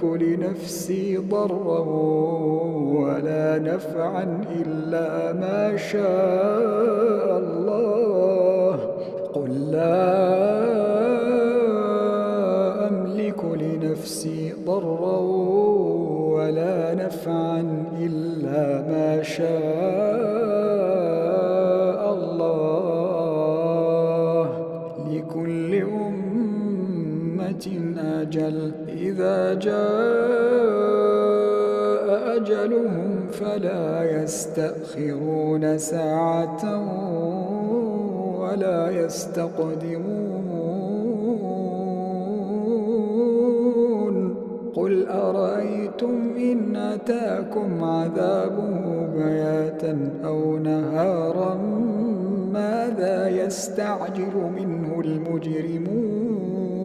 أملك لنفسي ضرا ولا نفعا إلا ما شاء الله. قل لا أملك لنفسي ضرا ولا نفعا إلا ما شاء الله. لكل أمة أجل، إذا جاء أجلهم فلا يستأخرون ساعة ولا يستقدمون. قل أرأيتم إن أتاكم عذابه بياتا أو نهارا ماذا يستعجل منه المجرمون؟